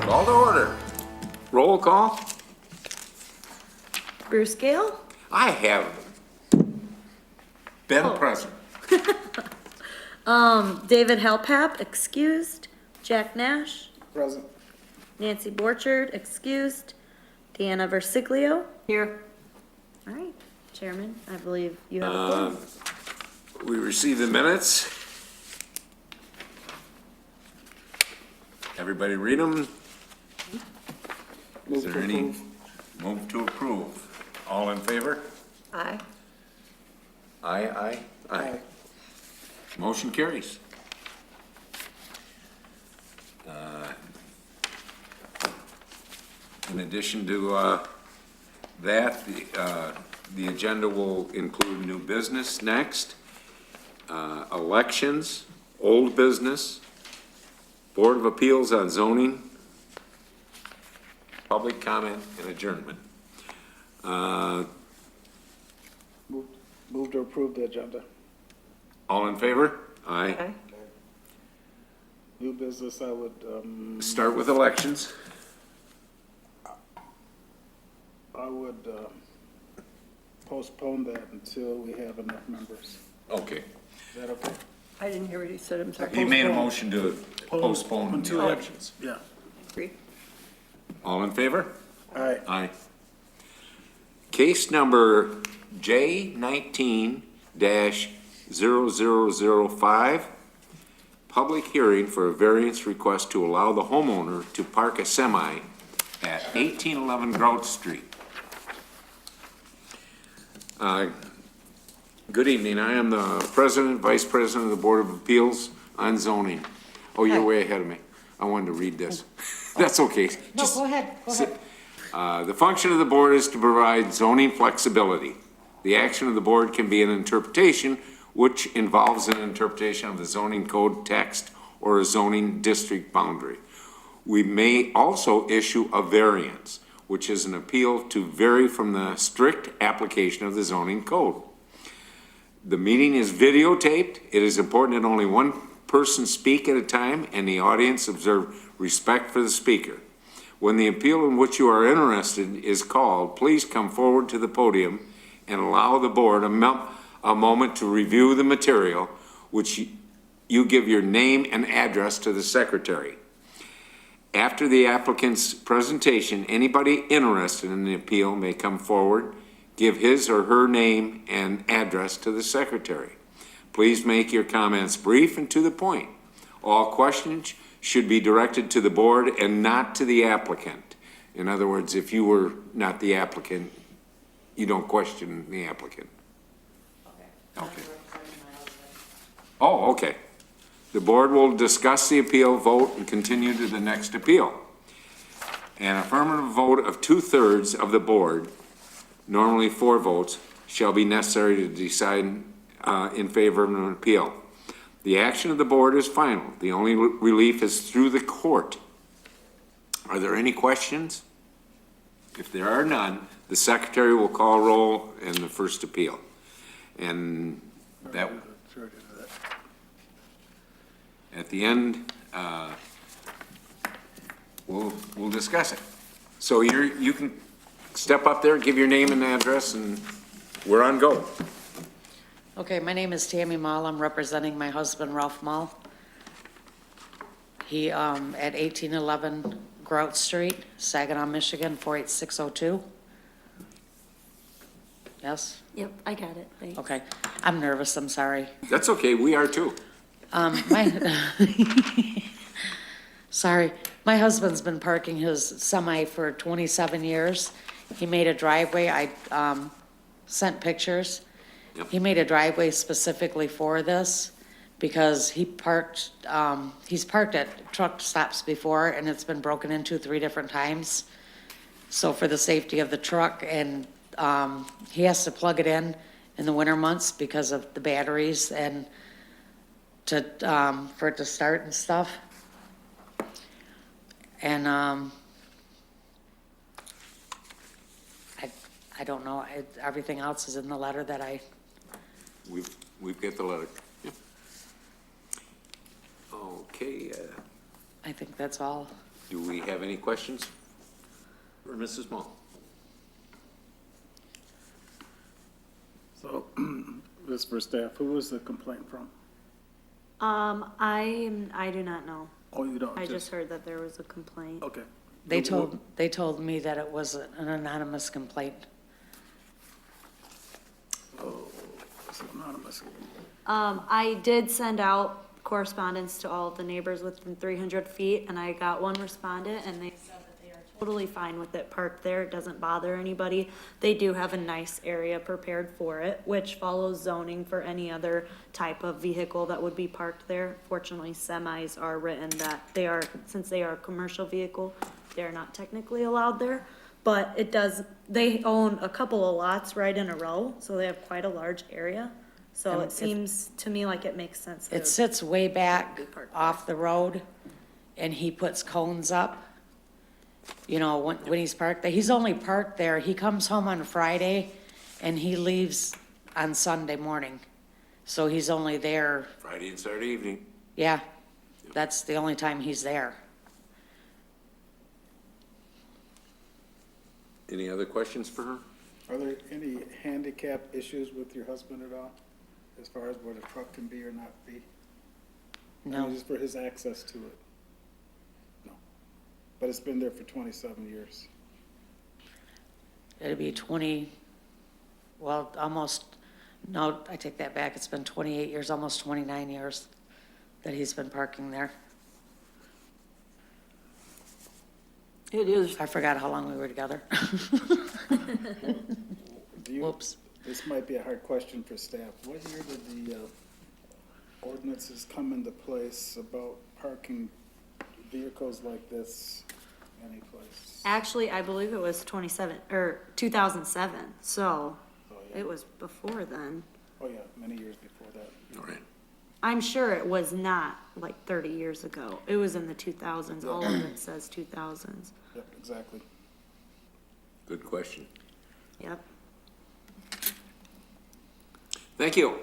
Call to order. Roll call. Bruce Gale? I have been present. David Halpap, excused. Jack Nash? Present. Nancy Borchard, excused. Deanna Versiglio? Here. All right, Chairman, I believe you have a quorum. We received the minutes. Everybody read them? Is there any? Move to approve. All in favor? Aye. Aye. Motion carries. In addition to that, the agenda will include new business next, elections, old business, Board of Appeals on zoning, public comment, and adjournment. Move to approve the agenda. All in favor? Aye. Aye. New business, I would, Start with elections. I would postpone that until we have enough members. Okay. Is that okay? I didn't hear what he said, I'm sorry. He made a motion to postpone the Until elections. Yeah. Agree. All in favor? Aye. Aye. Case number J19-0005, public hearing for a variance request to allow the homeowner to park a semi at 1811 Grout Street. Good evening. I am the President, Vice President of the Board of Appeals on zoning. Oh, you're Hi. way ahead of me. I wanted to read this. That's okay. No, go ahead, go ahead. The function of the board is to provide zoning flexibility. The action of the board can be an interpretation, which involves an interpretation of the zoning code text or a zoning district boundary. We may also issue a variance, which is an appeal to vary from the strict application of the zoning code. The meeting is videotaped. It is important that only one person speak at a time and the audience observe respect for the speaker. When the appeal in which you are interested is called, please come forward to the podium and allow the board a moment to review the material, which you give your name and address to the secretary. After the applicant's presentation, anybody interested in the appeal may come forward, give his or her name and address to the secretary. Please make your comments brief and to the point. All questions should be directed to the board and not to the applicant. In other words, if you were not the applicant, you don't question the applicant. Okay. Oh, okay. The board will discuss the appeal, vote, and continue to the next appeal. An affirmative vote of 2/3 of the board, normally 4 votes, shall be necessary to decide in favor of an appeal. The action of the board is final. The only relief is through the court. Are there any questions? If there are none, the secretary will call roll in the first appeal. And that, at the end, we'll discuss it. So you can step up there, give your name and address, and we're on go. Okay, my name is Tammy Mall. I'm representing my husband, Ralph Mall. He, at 1811 Grout Street, Saginaw, Michigan, 48602. Yes? Yep, I got it, thanks. Okay. I'm nervous, I'm sorry. That's okay, we are too. Sorry, my husband's been parking his semi for 27 years. He made a driveway, I sent pictures. Yep. He made a driveway specifically for this because he's parked at truck stops before and it's been broken into 3 different times. So for the safety of the truck, and he has to plug it in the winter months because of the batteries and for it to start and stuff. And I don't know, everything else is in the letter that We've got the letter. Yep. Okay, I think that's all. Do we have any questions for Mrs. Small? So, this for staff, who was the complaint from? I do not know. Oh, you don't? I just heard that there was a complaint. Okay. They told me that it was an anonymous complaint. Oh, it's anonymous. I did send out correspondence to all of the neighbors within 300 feet, and I got one respondent, and they said that they are totally fine with it parked there. It doesn't bother anybody. They do have a nice area prepared for it, which follows zoning for any other type of vehicle that would be parked there. Fortunately, semis are written that they are, since they are a commercial vehicle, they're not technically allowed there. But it does, they own a couple of lots right in a row, so they have quite a large area. So And it seems to me like it makes sense. It to- sits way back Be parked off the road, and he puts cones up. You know, when he's parked there, he's only parked there, he comes home on Friday, and he leaves on Sunday morning. So he's only there, Friday and Saturday evening. yeah, that's the only time he's there. Any other questions for her? Are there any handicap issues with your husband at all? As far as where the truck can be or not be? I mean, No, just for his access to it? No. But it's been there for 27 years. it'd be 20, well, almost, no, I take that back, it's been 28 years, almost 29 years that he's been parking there. It is, I forgot how long we were together. Do you, Whoops. this might be a hard question for staff. What year did the ordinances come into place about parking vehicles like this any place? Actually, I believe it was 2007, so Oh, yeah. it was before then. Oh, yeah, many years before that. All right. I'm sure it was not like 30 years ago. It was in the 2000s. All of it says 2000s. Yep, exactly. Good question. Yep. Thank you.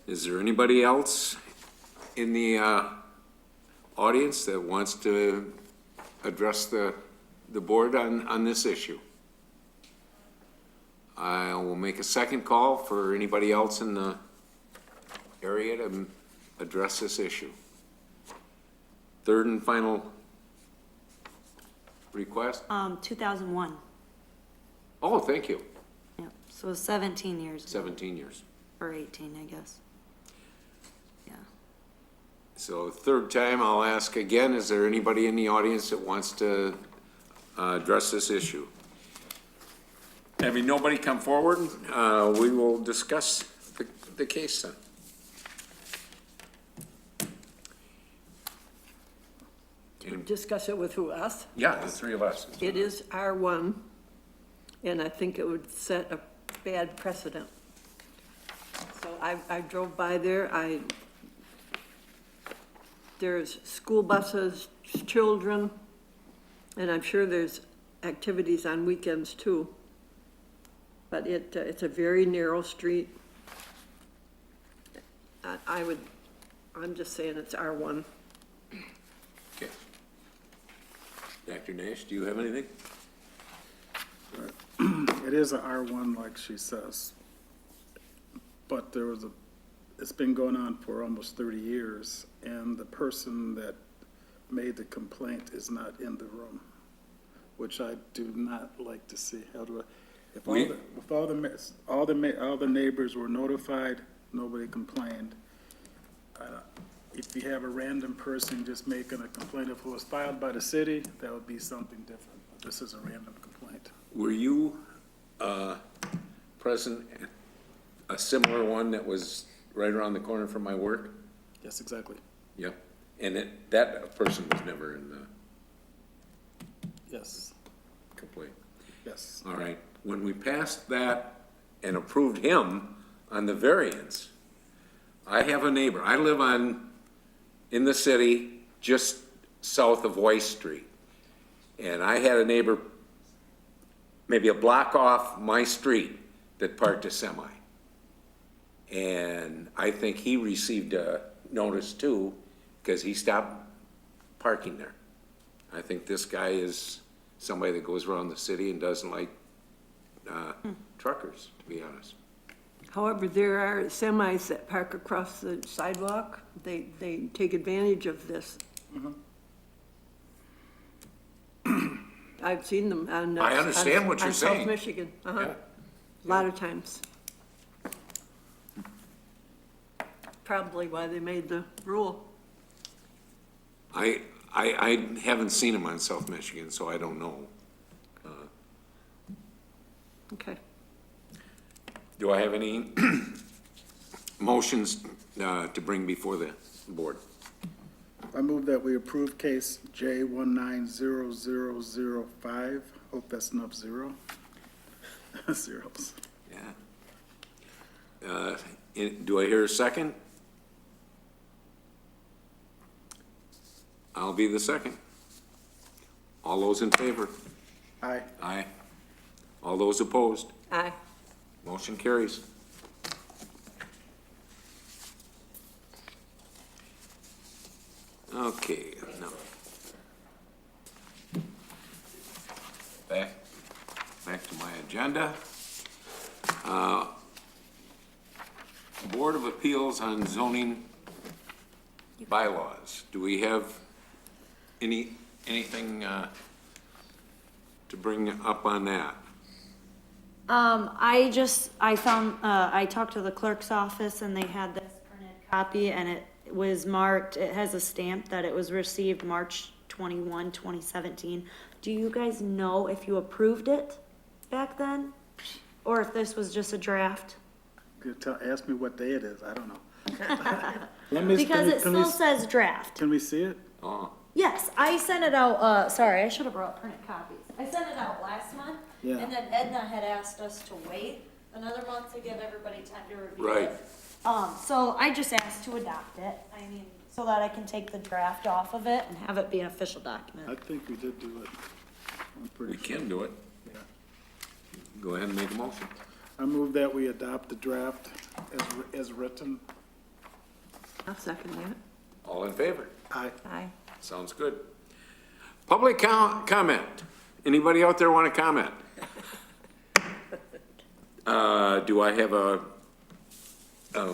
Is there anybody else in the audience that wants to address the board on this issue? I will make a second call for anybody else in the area to address this issue. Third and final request? 2001. Oh, thank you. Yep. So 17 years. 17 years. Or 18, I guess. Yeah. So third time, I'll ask again, is there anybody in the audience that wants to address this issue? Having nobody come forward, we will discuss the case then. discuss it with who, us? Yeah, the three of us. It is R1, and I think it would set a bad precedent. So I drove by there, there's school buses, children, and I'm sure there's activities on weekends too. But it's a very narrow street. I'm just saying it's R1. Okay. Dr. Nash, do you have anything? It is a R1, like she says. But it's been going on for almost 30 years, and the person that made the complaint is not in the room, which I do not like to see. How do I, if all the neighbors were notified, nobody complained. If you have a random person just making a complaint, if it was filed by the city, that would be something different. But this is a random complaint. Were you present at a similar one that was right around the corner from my work? Yes, exactly. Yep. And that person was never in the Yes, complaint. yes. All right. When we passed that and approved him on the variance, I have a neighbor. I live in the city, just south of Weiss Street. And I had a neighbor maybe a block off my street that parked a semi. And I think he received a notice too, because he stopped parking there. I think this guy is somebody that goes around the city and doesn't like, truckers, to be honest. However, there are semis that park across the sidewalk. They take advantage of this. I've seen them on. I understand what you're on saying. South Michigan, Yeah. a lot of times. Probably why they made the rule. I haven't seen him on South Michigan, so I don't know. Okay. Do I have any motions, to bring before the board? I move that we approve case J190005. Hope that's enough zeros. Yeah. Do I hear a second? I'll be the second. All those in favor? Aye. Aye. All those opposed? Aye. Motion carries. Okay, now. Back to my agenda. Board of Appeals on zoning bylaws. Do we have anything, to bring up on that? I talked to the clerk's office and they had this printed copy and it was marked, it has a stamp that it was received March 21, 2017. Do you guys know if you approved it back then? Or if this was just a draft? Ask me what day it is, I don't know. Let me- Because it can we- still says draft. Can we see it? Oh, Yes, I sent it out, sorry, I should have brought printed copies. I sent it out last month, Yeah. and then Edna had asked us to wait another month to give everybody time to review Right. it. So I just asked to adopt it, I mean, so that I can take the draft off of it and have it be an official I document. think we did do it. I'm pretty we sure. can do it. Go ahead and make a motion. I move that we adopt the draft as written. I'll second that. All in favor? Aye. Aye. Sounds good. Public comment. Anybody out there want to comment? Do I have a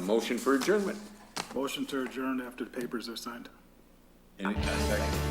motion for adjournment? Motion to adjourn after the papers are signed. Any second?